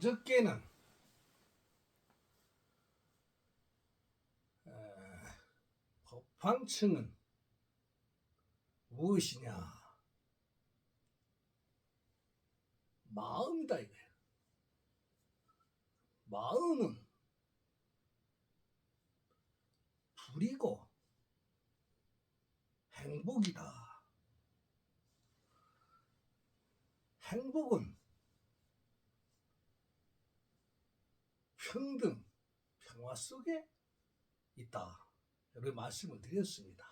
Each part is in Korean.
어저께는 법황층은 무엇이냐? 마음이다 이거야. 마음은 불이고 행복이다. 행복은 평등, 평화 속에 있다. 이런 말씀을 드렸습니다.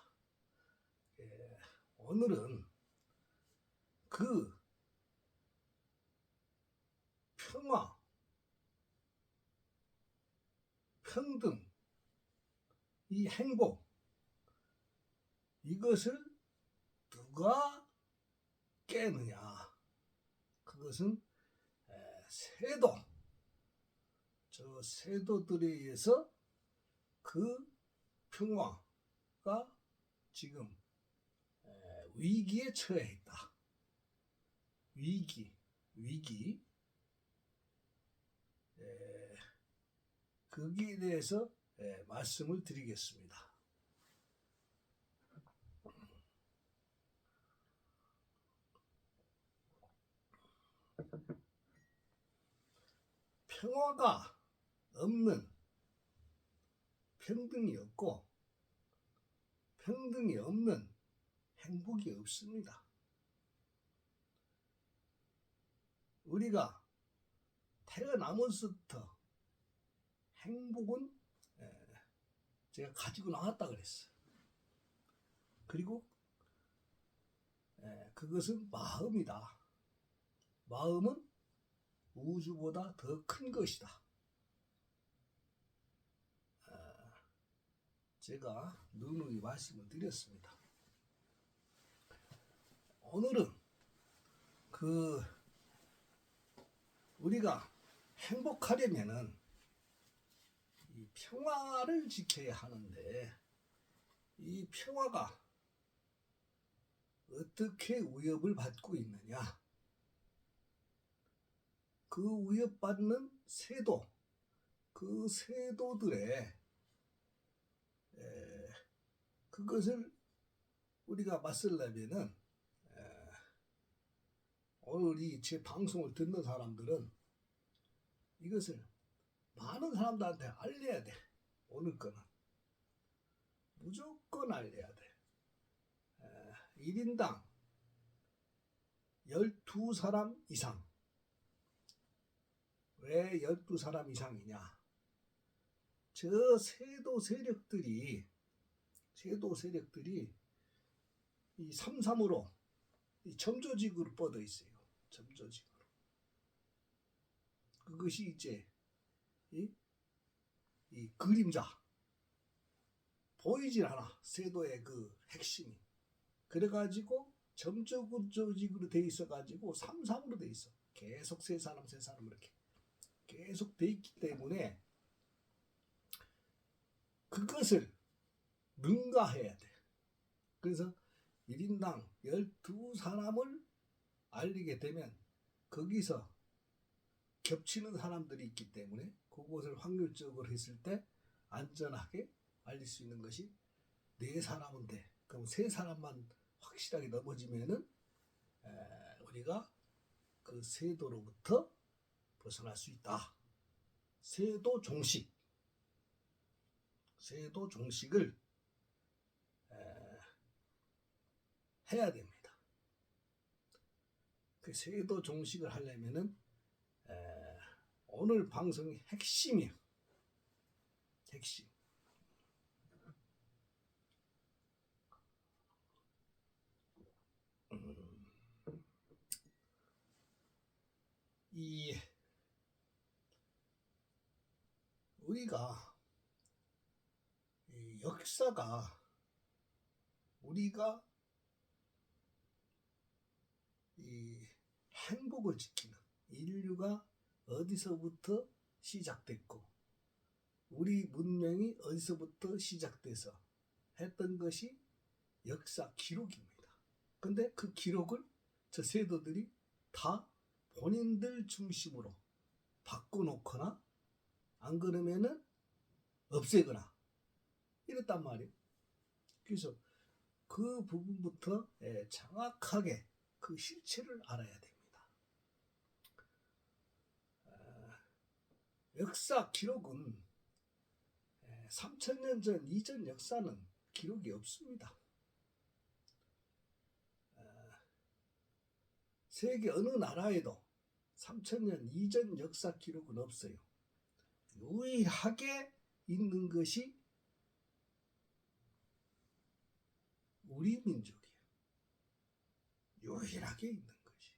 오늘은 그 평화, 평등, 이 행복, 이것을 누가 깨느냐? 그것은 세도, 저 세도들에 의해서 그 평화가 지금 위기에 처해 있다. 위기. 거기에 대해서 말씀을 드리겠습니다. 평화가 없는 평등이 없고 평등이 없는 행복이 없습니다. 우리가 태어나면서부터 행복은 제가 가지고 나왔다 그랬어요. 그리고 그것은 마음이다. 마음은 우주보다 더 큰 것이다. 제가 누누이 말씀을 드렸습니다. 오늘은 우리가 행복하려면은 이 평화를 지켜야 하는데 이 평화가 어떻게 위협을 받고 있느냐? 그 위협받는 세도, 그 세도들의 그것을 우리가 맞설려면은 오늘 이 제 방송을 듣는 사람들은 이것을 많은 사람들한테 알려야 돼. 오늘 거는 무조건 알려야 돼. 1인당 12사람 이상. 왜 12사람 이상이냐? 저 세도 세력들이 이 삼삼으로 이 점조직으로 뻗어 있어요. 점조직으로. 그것이 이제 이 그림자 보이질 않아. 세도의 그 핵심이. 그래가지고 점조직으로 돼 있어가지고 삼삼으로 돼 있어. 계속 세 사람 이렇게 계속 돼 있기 때문에 그것을 능가해야 돼. 그래서 1인당 12사람을 알리게 되면 거기서 겹치는 사람들이 있기 때문에 그것을 확률적으로 했을 때 안전하게 알릴 수 있는 것이 4사람은 돼. 그럼 3사람만 확실하게 넘어지면은 우리가 그 세도로부터 벗어날 수 있다. 세도 종식을 해야 됩니다. 그 세도 종식을 하려면은 오늘 방송의 핵심이에요. 핵심. 우리가 이 역사가 우리가 이 행복을 지키는 인류가 어디서부터 시작됐고 우리 문명이 어디서부터 시작돼서 했던 것이 역사 기록입니다. 근데 그 기록을 저 세도들이 다 본인들 중심으로 바꿔놓거나 안 그러면은 없애거나 이랬단 말이에요. 그래서 그 부분부터 정확하게 그 실체를 알아야 됩니다. 역사 기록은 3000년 전 이전 역사는 기록이 없습니다. 세계 어느 나라에도 3000년 이전 역사 기록은 없어요. 유일하게 있는 것이 우리 민족이에요. 유일하게 있는 것이.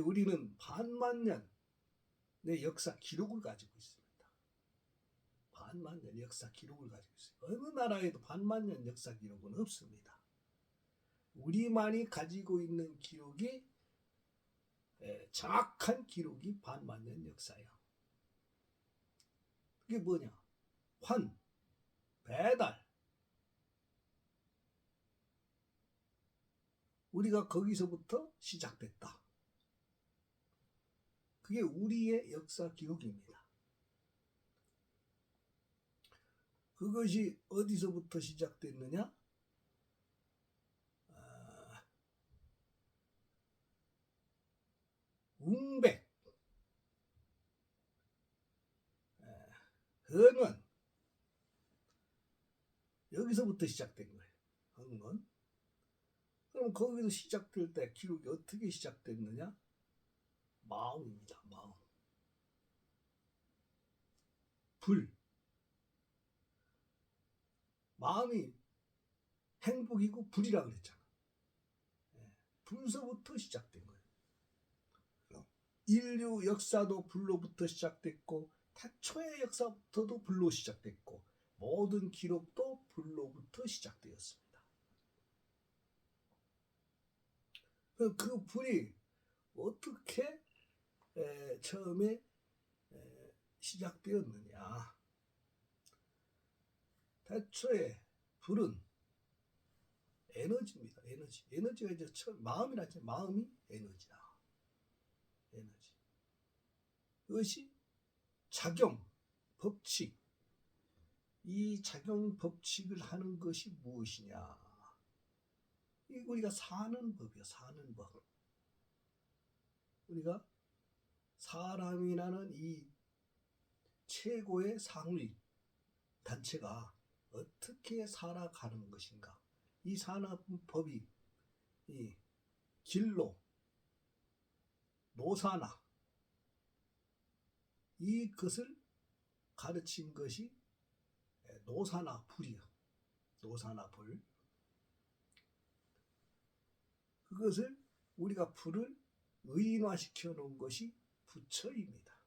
우리는 반만년의 역사 기록을 가지고 있습니다. 반만년 역사 기록을 가지고 있어요. 어느 나라에도 반만년 역사 기록은 없습니다. 우리만이 가지고 있는 기록이 정확한 기록이 반만년 역사예요. 그게 뭐냐? 환, 배달. 우리가 거기서부터 시작됐다. 그게 우리의 역사 기록입니다. 그것이 어디서부터 시작됐느냐? 웅백, 흥원, 여기서부터 시작된 거예요. 흥원. 그럼 거기서 시작될 때 기록이 어떻게 시작됐느냐? 마음입니다. 마음. 불. 마음이 행복이고 불이라고 그랬잖아. 불서부터 시작된 거예요. 인류 역사도 불로부터 시작됐고 태초의 역사부터도 불로 시작됐고 모든 기록도 불로부터 시작되었습니다. 그 불이 어떻게 처음에 시작되었느냐? 태초에 불은 에너지입니다. 에너지. 에너지가 이제 마음이라 했죠. 마음이 에너지다. 에너지. 그것이 작용, 법칙. 이 작용 법칙을 하는 것이 무엇이냐? 이 우리가 사는 법이야. 사는 법. 우리가 사람이라는 이 최고의 상위 단체가 어떻게 살아가는 것인가? 이 사는 법이 이 진로, 노사나 이것을 가르친 것이 노사나 불이요. 노사나 불. 그것을 우리가 불을 의인화시켜 놓은 것이 부처입니다.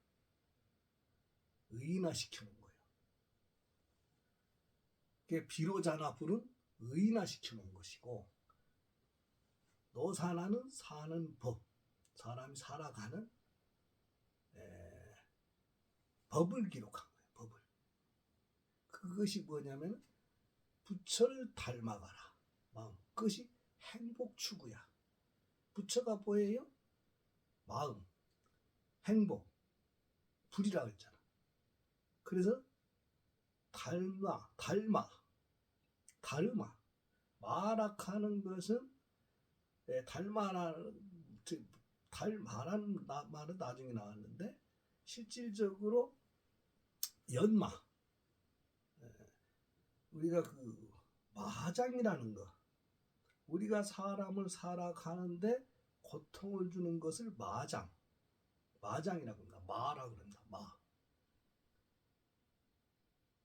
의인화시켜 놓은 거예요. 그게 비로자나 불은 의인화시켜 놓은 것이고 노사나는 사는 법, 사람이 살아가는 법을 기록한 거예요. 법을. 그것이 뭐냐면 부처를 닮아가라. 마음. 그것이 행복 추구야. 부처가 뭐예요? 마음, 행복, 불이라고 했잖아. 그래서 닮아. 마락하는 것은 닮아라는 말은 나중에 나왔는데 실질적으로 연마. 우리가 그 마장이라는 거. 우리가 사람을 살아가는데 고통을 주는 것을 마장이라고 합니다. 마라고 합니다. 마.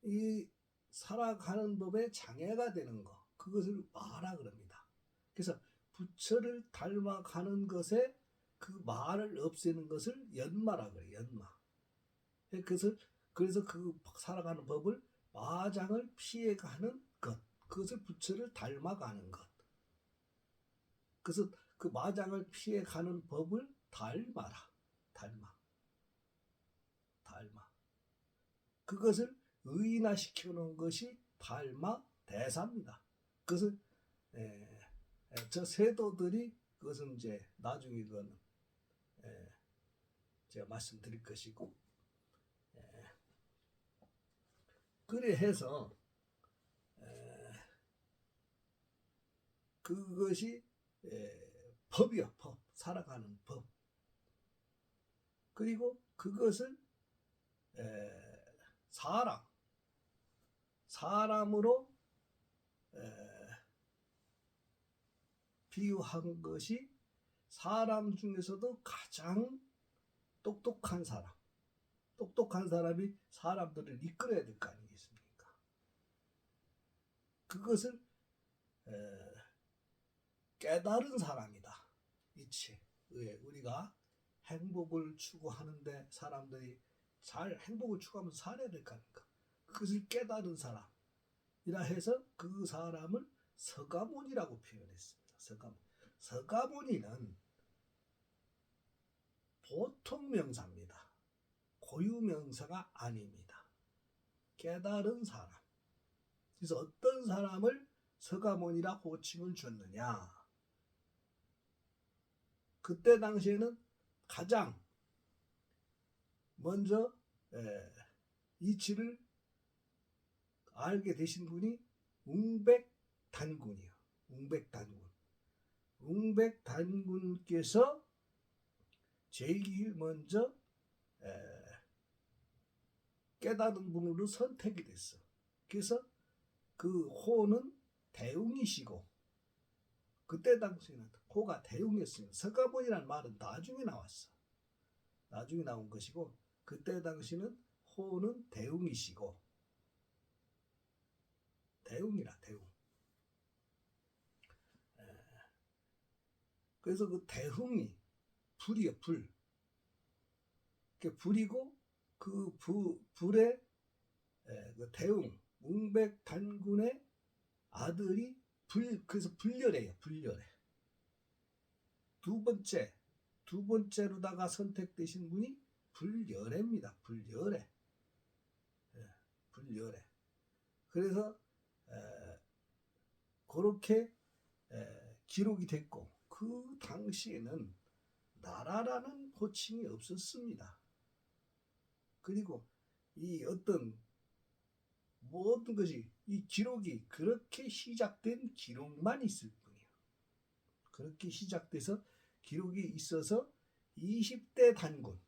이 살아가는 법에 장애가 되는 것, 그것을 마라 그럽니다. 그래서 부처를 닮아가는 것에 그 마를 없애는 것을 연마라 그래요. 연마. 그래서 그 살아가는 법을 마장을 피해가는 것, 그것을 부처를 닮아가는 것. 그래서 그 마장을 피해가는 법을 닮아. 그것을 의인화시켜 놓은 것이 닮아 대사입니다. 그것을 저 세도들이 그것은 이제 나중에 그건 제가 말씀드릴 것이고, 그래 해서 그것이 법이요, 법, 살아가는 법. 그리고 그것을 사람으로 비유한 것이 사람 중에서도 가장 똑똑한 사람이 사람들을 이끌어야 될 거 아니겠습니까? 그것을 깨달은 사람이다. 이치. 우리가 행복을 추구하는데 사람들이 잘 행복을 추구하면서 살아야 될 거 아닙니까? 그것을 깨달은 사람이라 해서 그 사람을 서가모니라고 표현했습니다. 서가모니는 보통 명사입니다. 고유 명사가 아닙니다. 깨달은 사람. 그래서 어떤 사람을 서가모니라 호칭을 줬느냐? 그때 당시에는 가장 먼저 이치를 알게 되신 분이 웅백단군이요. 웅백단군께서 제일 먼저 깨달은 분으로 선택이 됐어. 그래서 그 호는 대웅이시고, 그때 당시에는 호가 대웅이었습니다. 서가모니라는 말은 나중에 나왔어. 나중에 나온 것이고, 그때 당시는 호는 대웅이시고, 대웅이라 대웅. 그래서 그 대웅이 불이요, 불. 불이고 그 불의 그 대웅 웅백단군의 아들이 그래서 불렬해요. 두 번째로다가 선택되신 분이 불열애입니다. 불열애. 그래서 그렇게 기록이 됐고, 그 당시에는 나라라는 호칭이 없었습니다. 그리고 이 어떤 모든 것이 이 기록이 그렇게 시작된 기록만 있을 뿐이에요. 그렇게 시작돼서 기록이 있어서 20대 단군,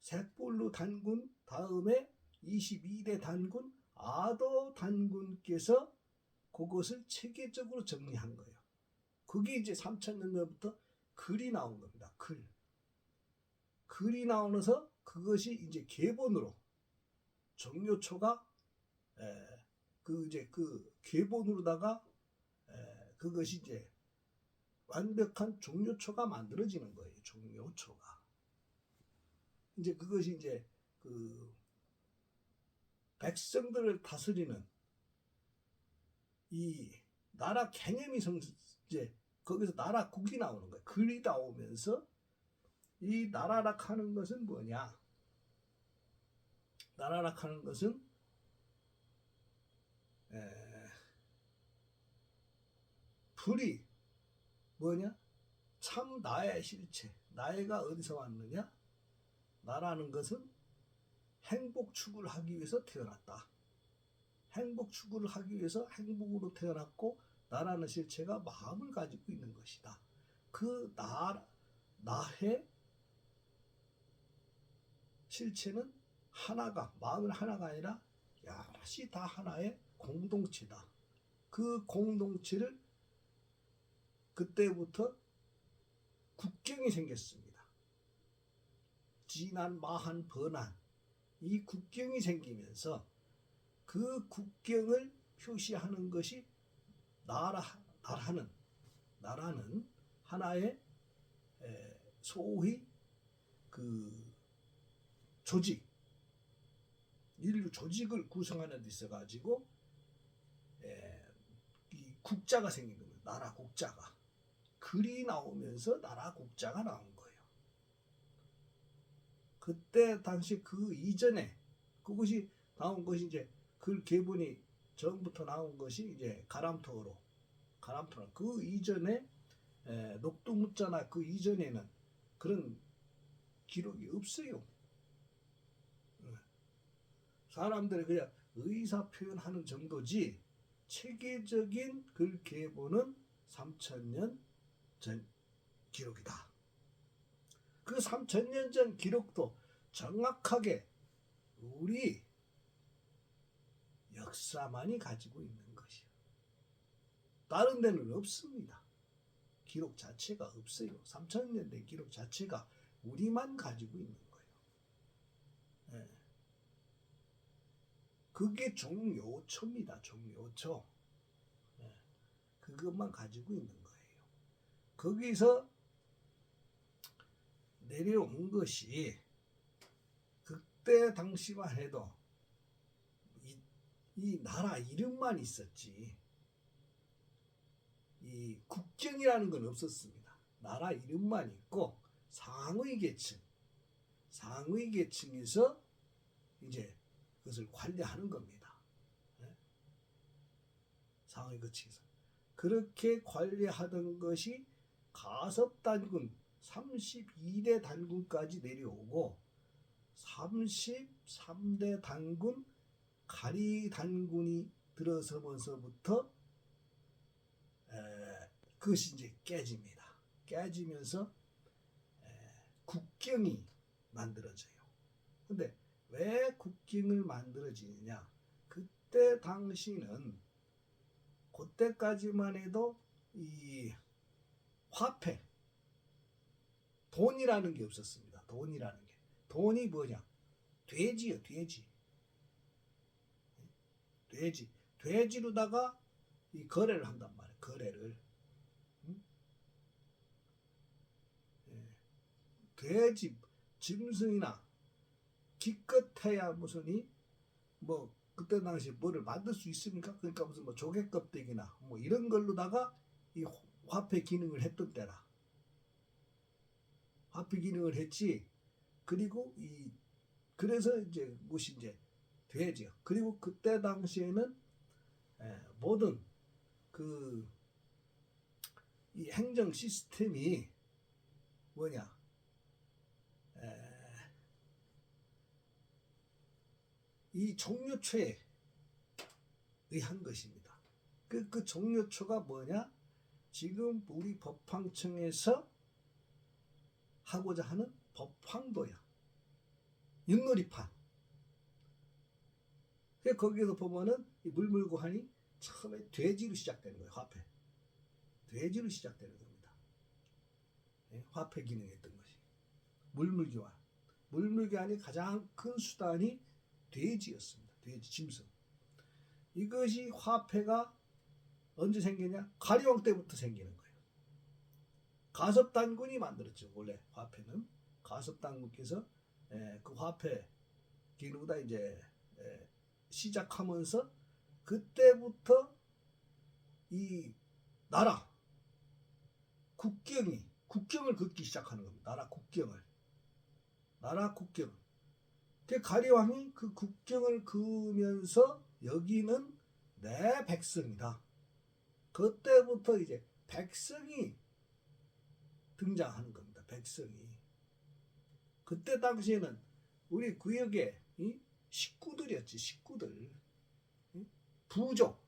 색불루 단군 다음에 22대 단군, 아도 단군께서 그것을 체계적으로 정리한 거예요. 그게 이제 3000년 전부터 글이 나온 겁니다. 글이 나오면서 그것이 이제 계본으로 정료초가 그 계본으로다가 그것이 이제 완벽한 종료초가 만들어지는 거예요. 종료초가. 이제 그것이 이제 그 백성들을 다스리는 이 나라 개념이 이제 거기서 나라국이 나오는 거예요. 글이 나오면서 이 나라락 하는 것은 뭐냐? 나라락 하는 것은 불이 뭐냐? 참 나의 실체. 나이가 어디서 왔느냐? 나라는 것은 행복 추구를 하기 위해서 태어났다. 행복 추구를 하기 위해서 행복으로 태어났고, 나라는 실체가 마음을 가지고 있는 것이다. 그 나의 실체는 하나가, 마음은 하나가 아니라 여럿이 다 하나의 공동체다. 그 공동체를 그때부터 국경이 생겼습니다. 진한, 마한, 번한 이 국경이 생기면서 그 국경을 표시하는 것이 나라는 하나의 소위 그 조직, 인류 조직을 구성하는 데 있어 가지고 이 국자가 생긴 겁니다. 나라 국자가. 글이 나오면서 나라 국자가 나온 거예요. 그때 당시 그 이전에 그것이 나온 것이 이제 글 계본이 전부터 나온 것이 이제 가람토로 그 이전에 녹두문자나 그 이전에는 그런 기록이 없어요. 사람들이 그냥 의사 표현하는 정도지 체계적인 글 계보는 3000년 전 기록이다. 그 3000년 전 기록도 정확하게 우리 역사만이 가지고 있는 것이요. 다른 데는 없습니다. 기록 자체가 없어요. 3000년 된 기록 자체가 우리만 가지고 있는 거예요. 예. 그게 종요초입니다. 종요초. 예. 그것만 가지고 있는 거예요. 거기서 내려온 것이 그때 당시만 해도 이 나라 이름만 있었지 이 국경이라는 건 없었습니다. 나라 이름만 있고 상위 계층에서 이제 그것을 관리하는 겁니다. 상위 계층에서 그렇게 관리하던 것이 가섭단군 32대 단군까지 내려오고 33대 단군 가리 단군이 들어서면서부터 그것이 이제 깨집니다. 깨지면서 국경이 만들어져요. 근데 왜 국경을 만들어지느냐? 그때 당시는 그때까지만 해도 이 화폐, 돈이라는 게 없었습니다. 돈이라는 게. 돈이 뭐냐? 돼지요, 돼지. 돼지로다가 이 거래를 한단 말이에요. 거래를. 돼지, 짐승이나 기껏해야 무슨 뭐 그때 당시에 뭐를 만들 수 있습니까? 그러니까 무슨 뭐 조개 껍데기나 뭐 이런 걸로다가 이 화폐 기능을 했던 때라. 화폐 기능을 했지. 그리고 그래서 이제 무엇이 이제 돼지요. 그리고 그때 당시에는 모든 이 행정 시스템이 뭐냐? 이 종료초에 의한 것입니다. 그 종료초가 뭐냐? 지금 우리 법황청에서 하고자 하는 법황도야. 윷놀이판. 거기에서 보면은 이 물물교환이 처음에 돼지로 시작되는 거예요. 화폐. 돼지로 시작되는 겁니다. 화폐 기능했던 것이. 물물교환. 물물교환이 가장 큰 수단이 돼지였습니다. 돼지, 짐승. 이것이 화폐가 언제 생기냐? 가리왕 때부터 생기는 거예요. 가섭단군이 만들었죠. 원래 화폐는 가섭단군께서 그 화폐 기능보다 이제 시작하면서 그때부터 이 나라 국경을 긋기 시작하는 겁니다. 나라 국경을. 그 가리왕이 그 국경을 그으면서 여기는 내 백성이다. 그때부터 이제 백성이 등장하는 겁니다. 백성이. 그때 당시에는 우리 구역의 식구들이었지. 식구들. 부족.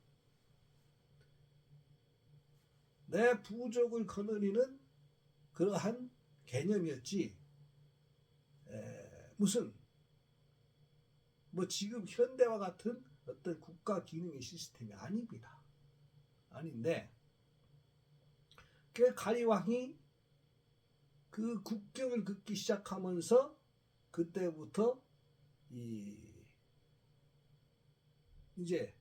내 부족을 거느리는 그러한 개념이었지. 무슨 뭐 지금 현대와 같은 어떤 국가 기능의 시스템이 아닙니다. 아닌데 그 가리왕이 그 국경을 긋기 시작하면서 그때부터 이제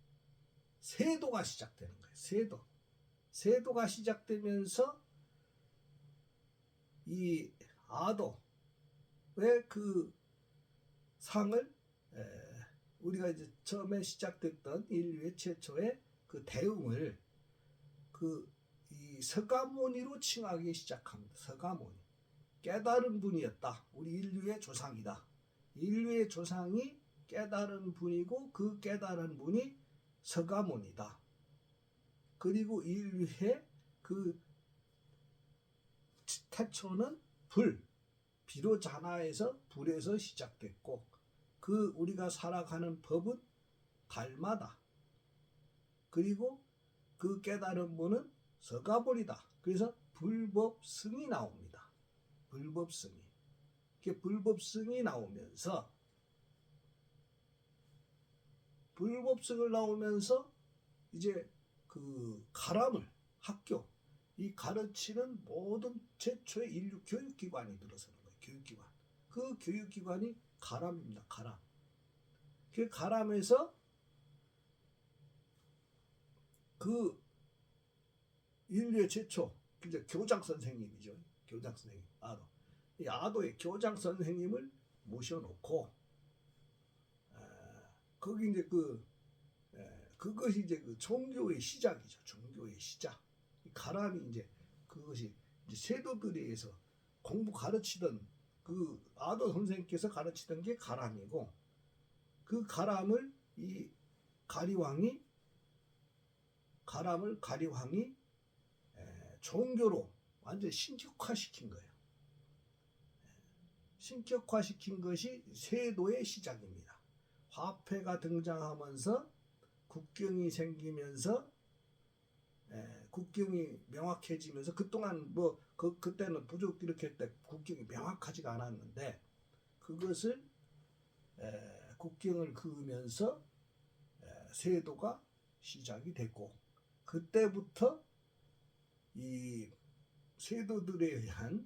세도가 시작되는 거예요. 세도가 시작되면서 이 아도의 그 상을 우리가 이제 처음에 시작됐던 인류의 최초의 그 대웅을 이 서가모니로 칭하기 시작합니다. 서가모니. 깨달은 분이었다. 우리 인류의 조상이다. 인류의 조상이 깨달은 분이고 그 깨달은 분이 서가모니다. 그리고 인류의 그 태초는 비로자나에서 불에서 시작됐고 그 우리가 살아가는 법은 달마다 그리고 그 깨달은 분은 서가벌이다. 그래서 불법승이 나옵니다. 불법승이. 이렇게 불법승이 나오면서 불법승을 나오면서 이제 그 가람을 학교 이 가르치는 모든 최초의 인류 교육기관이 들어서는 거예요. 교육기관. 그 교육기관이 가람입니다. 가람. 그 가람에서 그 인류의 최초 이제 교장 선생님이죠. 교장 선생님 아도. 이 아도의 교장 선생님을 모셔놓고 거기 이제 그것이 이제 그 종교의 시작이죠. 종교의 시작. 가람이 이제 그것이 이제 세도들에 의해서 공부 가르치던 그 아도 선생님께서 가르치던 게 가람이고 그 가람을 이 가리왕이 종교로 완전 신격화시킨 거예요. 신격화시킨 것이 세도의 시작입니다. 화폐가 등장하면서 국경이 생기면서 국경이 명확해지면서 그동안 그때는 부족 이렇게 할 때 국경이 명확하지가 않았는데 그것을 국경을 그으면서 세도가 시작이 됐고 그때부터 이 세도들에 의한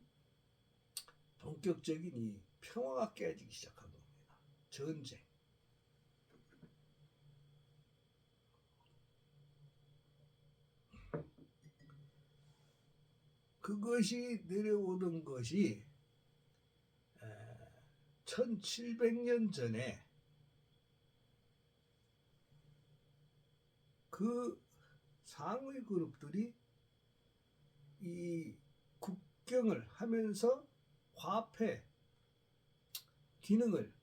본격적인 이 평화가 깨지기 시작한 겁니다. 전쟁. 그것이 내려오던 것이 1700년 전에 그 상위 그룹들이 이 국경을 하면서 화폐 기능을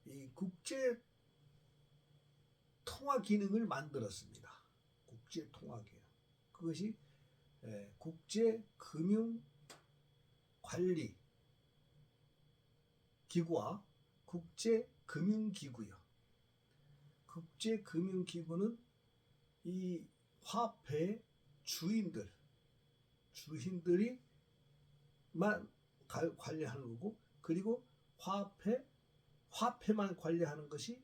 이 국제 통화 기능을 만들었습니다. 국제 통화 기능. 그것이 국제 금융 관리 기구와 국제 금융 기구요. 국제 금융 기구는 이 화폐 주인들이만 관리하는 거고 그리고 화폐만 관리하는 것이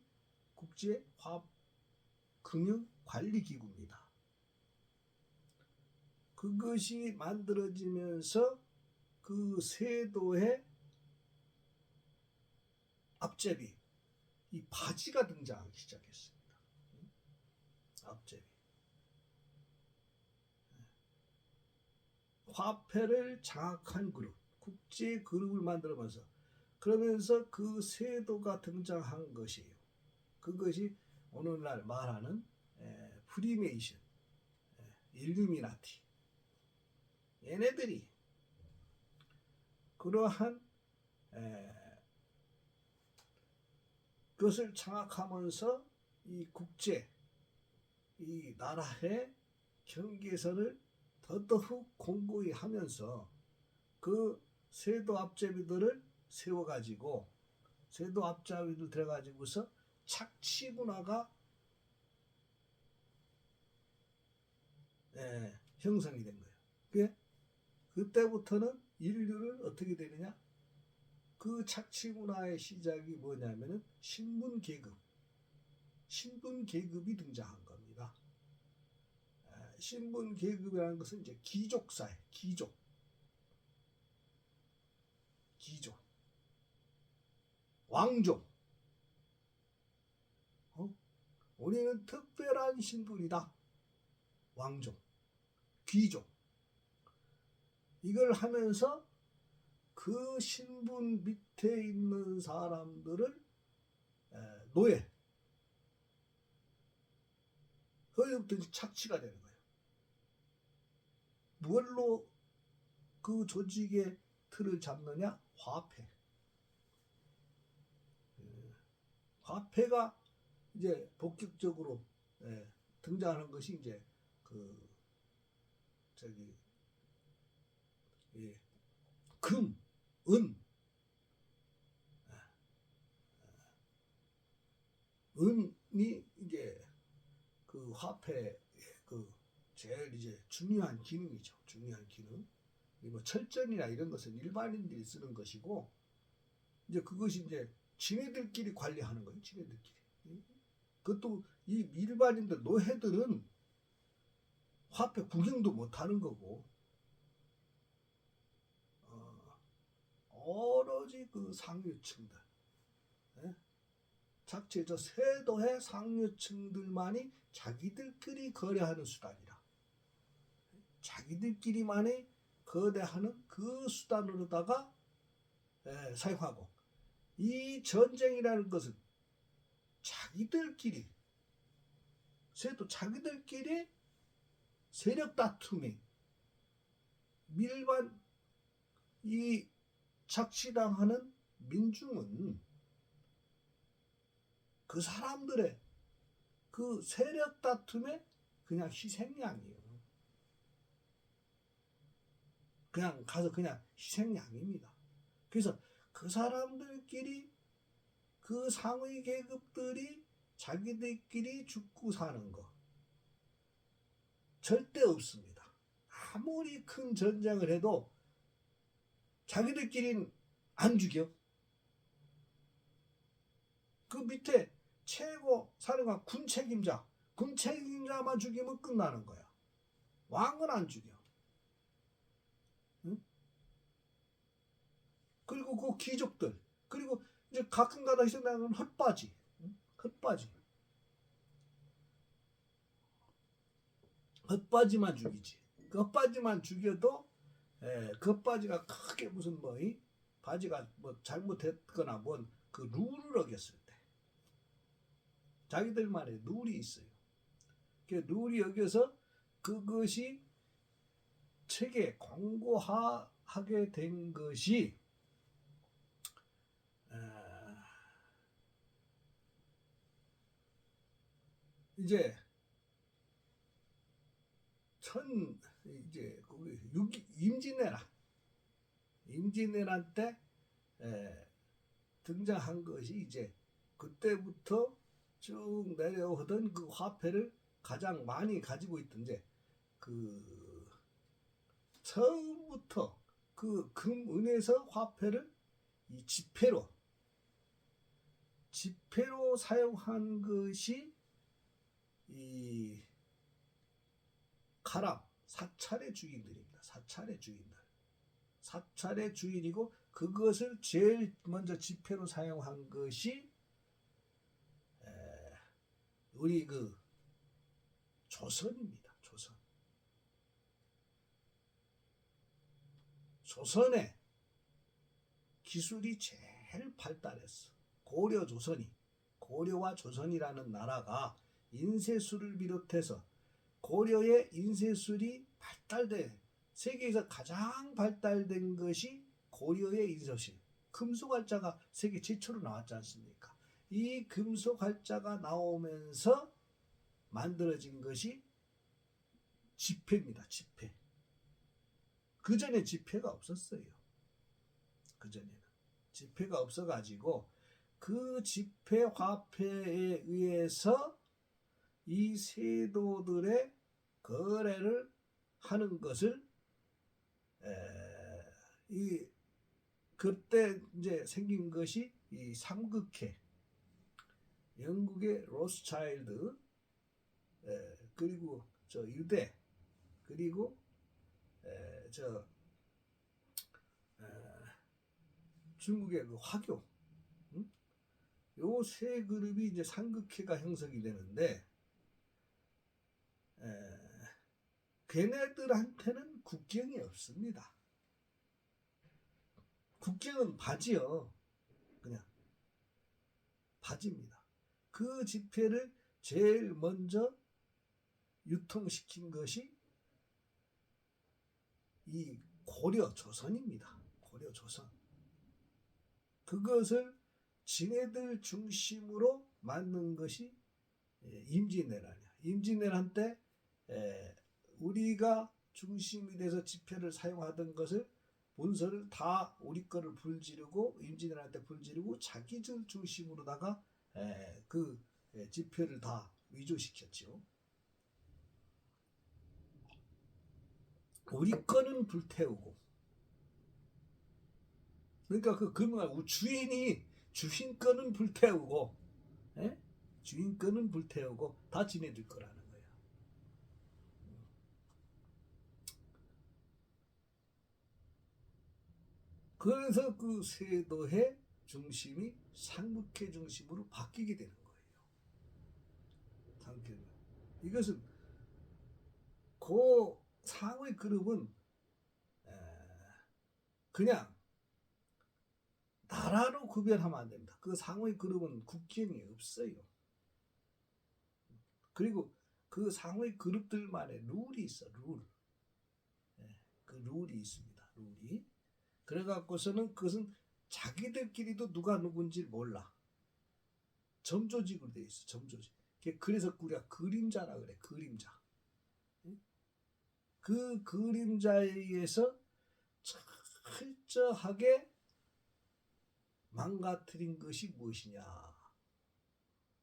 국제 금융 관리 기구입니다. 그것이 만들어지면서 그 세도의 앞제비 이 바지가 등장하기 시작했습니다. 앞제비. 화폐를 장악한 그룹, 국제 그룹을 만들어면서 그러면서 그 세도가 등장한 것이에요. 그것이 오늘날 말하는 프리메이션, 일루미나티. 얘네들이 그러한 그것을 장악하면서 이 나라의 경계선을 더더욱 공고히 하면서 그 세도 앞제비들을 세워가지고 세도 앞제비들 들어가지고서 착취 문화가 형성이 된 거예요. 그때부터는 인류를 어떻게 되느냐? 그 착취 문화의 시작이 뭐냐면은 신분 계급이 등장한 겁니다. 신분 계급이라는 것은 이제 귀족사회, 귀족, 왕족. 우리는 특별한 신분이다. 왕족, 귀족. 이걸 하면서 그 신분 밑에 있는 사람들을 노예, 거기부터 착취가 되는 거예요. 무엇로 그 조직의 틀을 잡느냐? 화폐가 이제 본격적으로 등장하는 것이 이제 금, 은, 은이 이제 그 화폐의 그 제일 이제 중요한 기능이죠. 중요한 기능. 뭐 철전이나 이런 것은 일반인들이 쓰는 것이고, 이제 그것이 이제 지네들끼리 관리하는 거예요. 지네들끼리. 그것도 이 일반인들 노예들은 화폐 구경도 못 하는 거고, 오로지 그 상류층들, 예? 작체 저 세도의 상류층들만이 자기들끼리 거래하는 수단이라. 자기들끼리만이 거래하는 그 수단으로다가 사용하고, 이 전쟁이라는 것은 자기들끼리 세도 자기들끼리 세력 다툼이 일반 이 착취당하는 민중은 그 사람들의 그 세력 다툼에 그냥 희생양이에요. 그냥 가서 그냥 희생양입니다. 그래서 그 사람들끼리 그 상위 계급들이 자기들끼리 죽고 사는 거 절대 없습니다. 아무리 큰 전쟁을 해도 자기들끼리는 안 죽여. 그 밑에 최고 사령관 군 책임자만 죽이면 끝나는 거야. 왕은 안 죽여. 응? 그리고 그 귀족들, 그리고 이제 가끔가다 희생당하는 헛바지, 응? 헛바지만 죽이지. 그 헛바지만 죽여도 그 헛바지가 크게 무슨 뭐 이 바지가 뭐 잘못했거나 뭔 그 룰을 어겼을 때 자기들만의 룰이 있어요. 그 룰이 어겨서 그것이 책에 공고하게 된 것이 이제 이제 임진왜란 때 등장한 것이 이제 그때부터 쭉 내려오던 그 화폐를 가장 많이 가지고 있던 이제 그 처음부터 그 금은에서 화폐를 이 지폐로 사용한 것이 이 가람 사찰의 주인들입니다. 사찰의 주인이고, 그것을 제일 먼저 지폐로 사용한 것이 우리 그 조선입니다. 조선의 기술이 제일 발달했어. 고려와 조선이라는 나라가 인쇄술을 비롯해서 고려의 인쇄술이 세계에서 가장 발달된 것이 고려의 인쇄술. 금속활자가 세계 최초로 나왔지 않습니까? 이 금속활자가 나오면서 만들어진 것이 지폐입니다. 지폐. 그 전에 지폐가 없었어요. 그전에는 지폐가 없어가지고 그 지폐 화폐에 의해서 이 세도들의 거래를 하는 것을 그때 이제 생긴 것이 이 삼국회, 영국의 로스차일드, 그리고 저 유대, 그리고 중국의 그 화교, 요 세 그룹이 이제 삼국회가 형성이 되는데, 걔네들한테는 국경이 없습니다. 국경은 바지요. 그냥 바지입니다. 그 지폐를 제일 먼저 유통시킨 것이 이 고려 조선입니다. 고려 조선. 그것을 지네들 중심으로 만든 것이 임진왜란이야. 임진왜란 때 우리가 중심이 돼서 지폐를 사용하던 것을 본서를 다 우리 거를 불지르고 임진왜란때 불지르고 자기들 중심으로다가 그 지표를 다 위조시켰죠. 우리 거는 불태우고, 그러니까 그 주인 거는 불태우고, 주인 거는 불태우고 다 지네들 거라는 거야. 그래서 그 세도의 중심이 상국회 중심으로 바뀌게 되는 거예요. 이것은 그 상의 그룹은 그냥 나라로 구별하면 안 됩니다. 그 상의 그룹은 국경이 없어요. 그리고 그 상의 그룹들만의 룰이 있어. 룰. 그 룰이 있습니다. 룰이. 그래갖고서는 그것은 자기들끼리도 누가 누군지 몰라. 점조직으로 돼 있어. 점조직. 그래서 우리가 그림자라 그래. 그림자. 그 그림자에 의해서 철저하게 망가뜨린 것이 무엇이냐?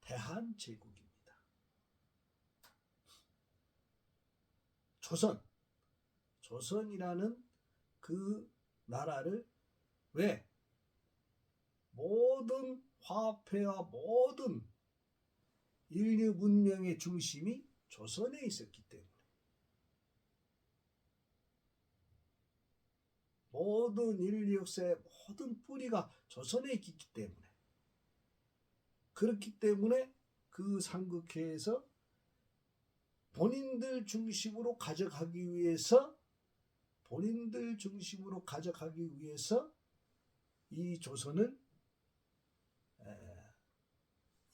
대한제국입니다. 조선이라는 그 나라를 왜? 모든 화폐와 모든 인류 문명의 중심이 조선에 있었기 때문에, 모든 인류 역사의 모든 뿌리가 조선에 있기 때문에, 그렇기 때문에 그 삼국회에서 본인들 중심으로 가져가기 위해서 이 조선을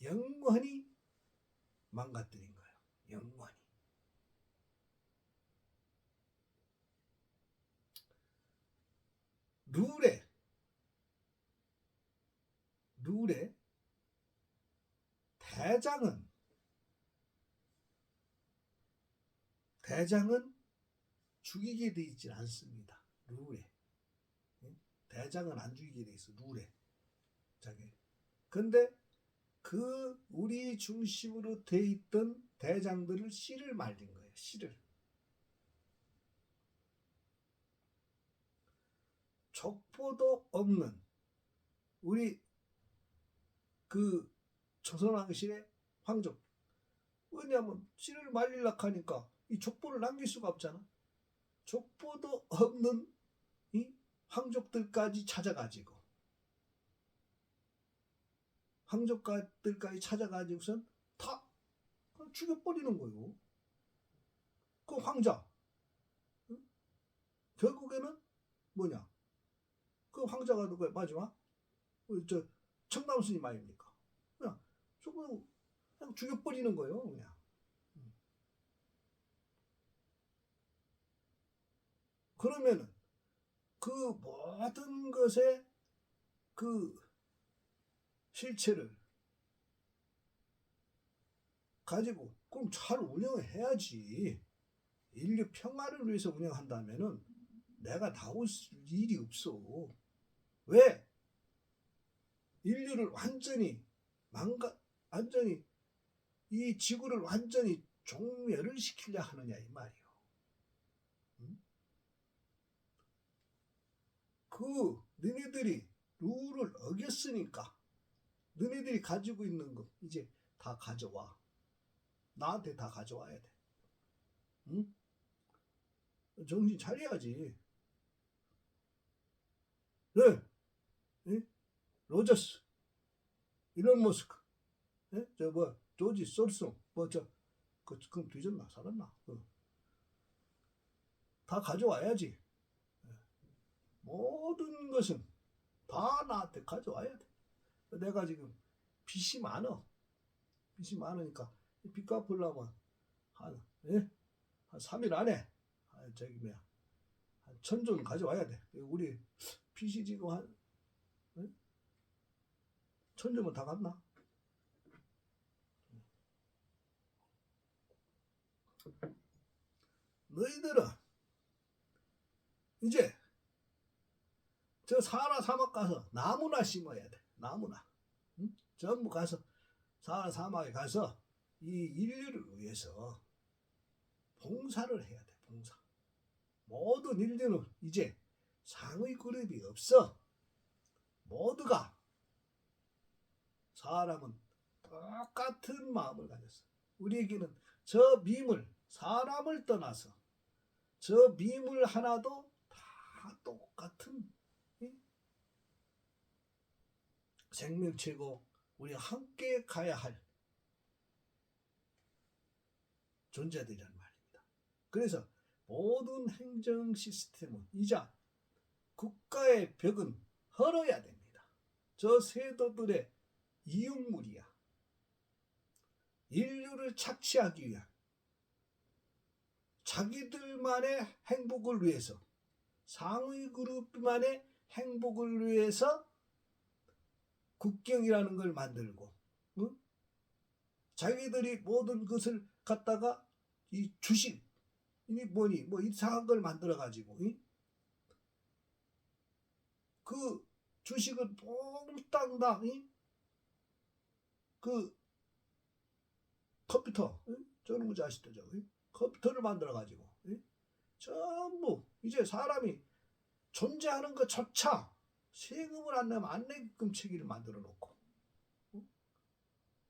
영원히 망가뜨린 거예요. 영원히. 룰에 대장은 죽이게 돼 있지 않습니다. 룰에. 대장은 안 죽이게 돼 있어. 룰에. 근데 그 우리 중심으로 돼 있던 대장들을 씨를 말린 거예요. 씨를. 족보도 없는 우리 그 조선왕실의 황족. 왜냐하면 씨를 말리려고 하니까 이 족보를 남길 수가 없잖아. 족보도 없는 이 황족들까지 찾아가지고 찾아가지고선 다 죽여버리는 거예요. 그 황자. 결국에는 뭐냐? 그 황자가 누구야? 마지막? 저 청담스님 아닙니까? 그냥 죽여버리는 거예요. 그냥. 그러면은 그 모든 것의 그 실체를 가지고 그럼 잘 운영을 해야지. 인류 평화를 위해서 운영한다면은 내가 나올 일이 없어. 왜? 인류를 완전히 이 지구를 완전히 종멸을 시키려 하느냐 이 말이요. 너희들이 룰을 어겼으니까 너희들이 가지고 있는 거 이제 다 가져와. 나한테 다 가져와야 돼. 응? 정신 차려야지. 네. 네? 로저스, 일론 머스크, 네? 조지 솔송, 그럼 뒤졌나? 살았나? 다 가져와야지. 모든 것은 다 나한테 가져와야 돼. 내가 지금 빚이 많으니까 빚 갚으려면 한 3일 안에 한 1,000조 가져와야 돼. 우리 빚이 지금 한 1,000조면 다 갚나? 너희들은 이제 저 사하라 사막 가서 나무나 심어야 돼. 나무나. 응? 전부 가서 사하라 사막에 가서 이 인류를 위해서 봉사를 해야 돼. 봉사. 모든 인류는 이제 상위 그룹이 없어. 모두가 사람은 똑같은 마음을 가졌어. 우리에게는 저 미물, 사람을 떠나서 저 미물 하나도 다 똑같은 생명체고 우리 함께 가야 할 존재들이란 말입니다. 그래서 모든 행정 시스템은 이자 국가의 벽은 헐어야 됩니다. 저 세도들의 이용물이야. 인류를 착취하기 위한 자기들만의 행복을 위해서 상위 그룹만의 행복을 위해서 국경이라는 걸 만들고 응? 자기들이 모든 것을 갖다가 이 주식 이 뭐니 뭐 이상한 걸 만들어 가지고 그 주식을 몽땅 그 컴퓨터 저런 거 아시죠? 컴퓨터를 만들어 가지고 전부 이제 사람이 존재하는 것조차 세금을 안 내면 안 내게끔 체계를 만들어 놓고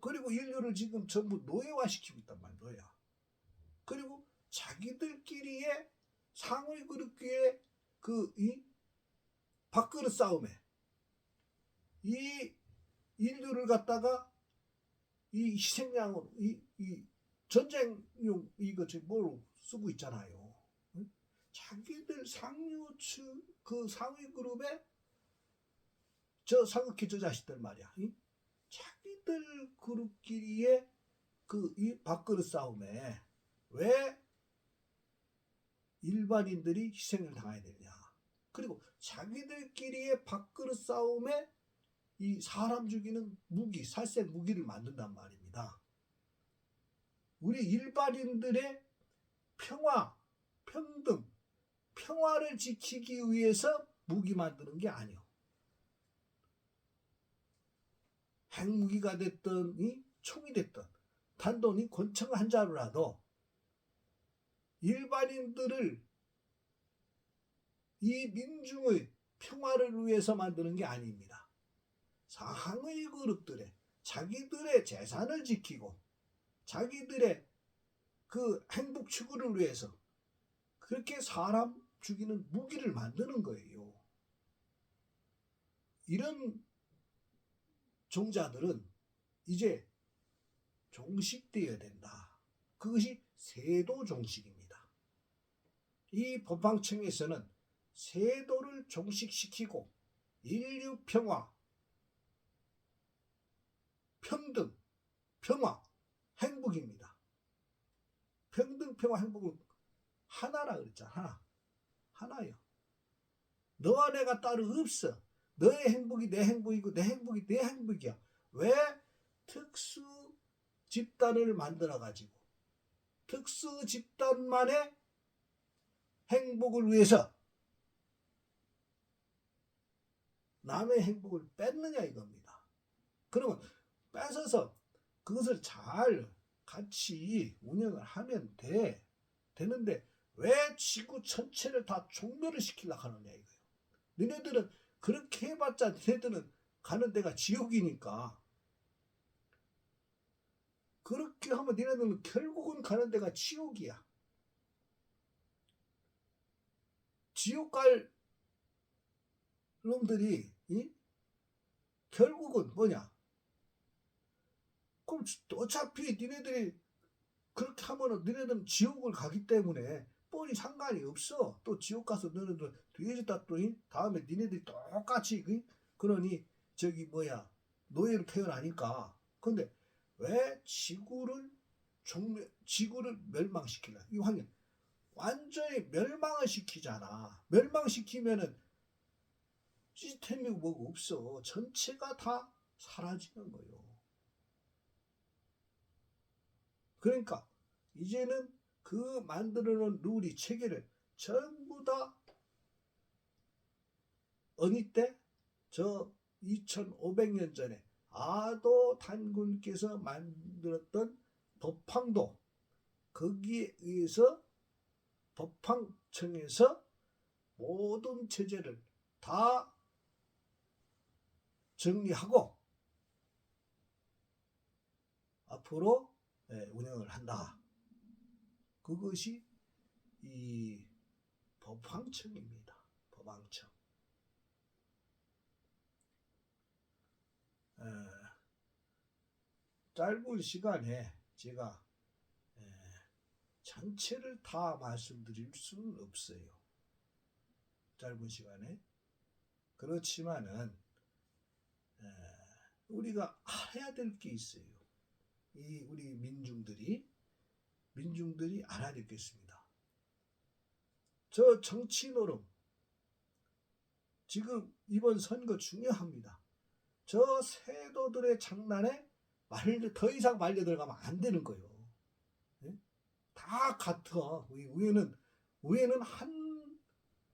그리고 인류를 지금 전부 노예화 시키고 있단 말이야. 노예화. 그리고 자기들끼리의 상위 그룹끼리의 이 밥그릇 싸움에 이 인류를 갖다가 이 희생양으로 이 전쟁용 이거 지금 뭘 쓰고 있잖아요. 자기들 상류층 그 상위 그룹에 저 사극히 저 자식들 말이야. 자기들 그룹끼리의 이 밥그릇 싸움에 왜 일반인들이 희생을 당해야 되냐. 그리고 자기들끼리의 밥그릇 싸움에 이 사람 죽이는 무기, 살생 무기를 만든단 말입니다. 우리 일반인들의 평화, 평등, 평화를 지키기 위해서 무기 만드는 게 아니요. 핵무기가 됐든 총이 됐든 단돈이 권총 한 자루라도 일반인들을 이 민중의 평화를 위해서 만드는 게 아닙니다. 상위 그룹들의 자기들의 재산을 지키고 자기들의 그 행복 추구를 위해서 그렇게 사람 죽이는 무기를 만드는 거예요. 이런 종자들은 이제 종식되어야 된다. 그것이 세도 종식입니다. 이 법황청에서는 세도를 종식시키고 인류 평화, 평등, 평화, 행복입니다. 평등, 평화, 행복은 하나라 그랬잖아. 하나요. 너와 내가 따로 없어. 너의 행복이 내 행복이고 내 행복이 내 행복이야. 왜 특수 집단을 만들어 가지고 특수 집단만의 행복을 위해서 남의 행복을 뺏느냐 이겁니다. 그러면 뺏어서 그것을 잘 같이 운영을 하면 되는데 왜 지구 전체를 다 종멸을 시키려고 하느냐 이거예요. 너네들은 그렇게 해봤자 너네들은 가는 데가 지옥이니까 그렇게 하면 너네들은 결국은 가는 데가 지옥이야. 지옥 갈 놈들이 결국은 뭐냐? 그럼 어차피 니네들이 그렇게 하면은 너네들은 지옥을 가기 때문에 뻔히 상관이 없어. 또 지옥 가서 너네들 뒤에다 또 다음에 니네들이 똑같이 그러니 저기 뭐야 노예로 태어나니까. 근데 왜 지구를 멸망시키려? 이 환경 완전히 멸망을 시키잖아. 멸망시키면은 시스템이 뭐가 없어. 전체가 다 사라지는 거예요. 그러니까 이제는 그 만들어 놓은 룰이 체계를 전부 다 어느 때? 저 2500년 전에 아도 단군께서 만들었던 법황도, 거기에 의해서 법황청에서 모든 체제를 다 정리하고 앞으로 운영을 한다. 그것이 이 법황청입니다. 법황청. 짧은 시간에 제가 전체를 다 말씀드릴 수는 없어요. 짧은 시간에. 그렇지만은 우리가 알아야 될 게 있어요. 이 우리 민중들이 알아야 되겠습니다. 저 정치 노름, 지금 이번 선거 중요합니다. 저 세도들의 장난에 더 이상 말려 들어가면 안 되는 거예요. 네? 다 같아. 위에는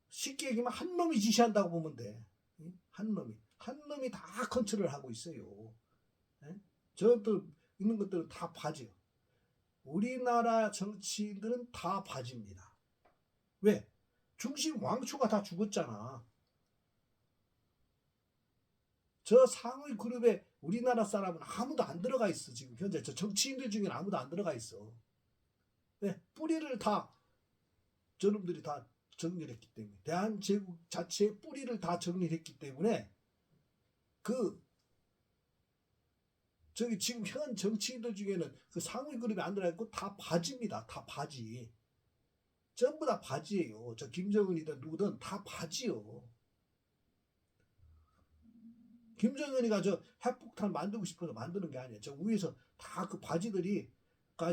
쉽게 얘기하면 한 놈이 지시한다고 보면 돼. 한 놈이 다 컨트롤을 하고 있어요. 네? 저도 있는 것들은 다 바지요. 우리나라 정치인들은 다 바지입니다. 왜? 중심 왕초가 다 죽었잖아. 저 상위 그룹에 우리나라 사람은 아무도 안 들어가 있어. 지금 현재 저 정치인들 중에는 아무도 안 들어가 있어. 왜? 뿌리를 다 저놈들이 다 정리를 했기 때문에, 대한제국 자체의 뿌리를 다 정리했기 때문에 지금 현 정치인들 중에는 그 상위 그룹에 안 들어가 있고 다 바지입니다. 다 바지. 전부 다 바지예요. 저 김정은이든 누구든 다 바지요. 김정은이가 저 핵폭탄 만들고 싶어서 만드는 게 아니에요. 저 위에서 다 그 바지들이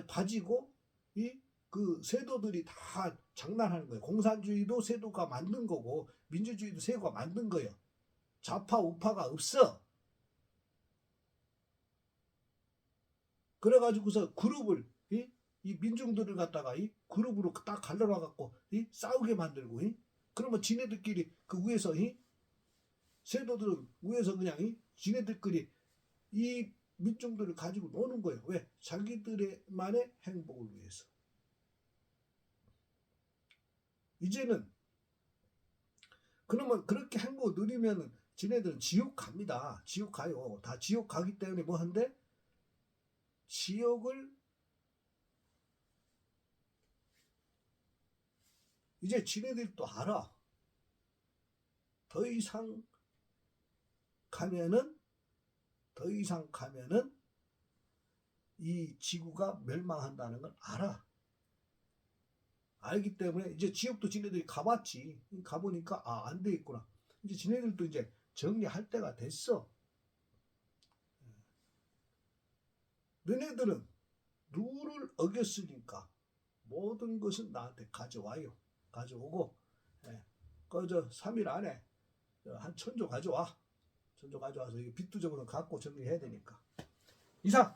바지고 그 세도들이 다 장난하는 거예요. 공산주의도 세도가 만든 거고 민주주의도 세도가 만든 거예요. 좌파 우파가 없어. 그래가지고서 그룹을 이 민중들을 갖다가 그룹으로 딱 갈라놔 갖고 싸우게 만들고 그러면 지네들끼리 그 위에서 세도들은 위에서 그냥 지네들끼리 이 민중들을 가지고 노는 거예요. 왜? 자기들만의 행복을 위해서. 이제는 그러면 그렇게 행복을 누리면은 지네들은 지옥 갑니다. 지옥 가요. 다 지옥 가기 때문에 뭐 한데? 지옥을 이제 지네들도 알아. 더 이상 가면은 이 지구가 멸망한다는 걸 알아. 알기 때문에 이제 지옥도 지네들이 가봤지. 가보니까 안 되겠구나. 이제 지네들도 이제 정리할 때가 됐어. 너네들은 룰을 어겼으니까 모든 것은 나한테 가져와요. 가져오고 그저 3일 안에 한 천조 가져와. 천조 가져와서 빚도 좀 갖고 정리해야 되니까. 이상.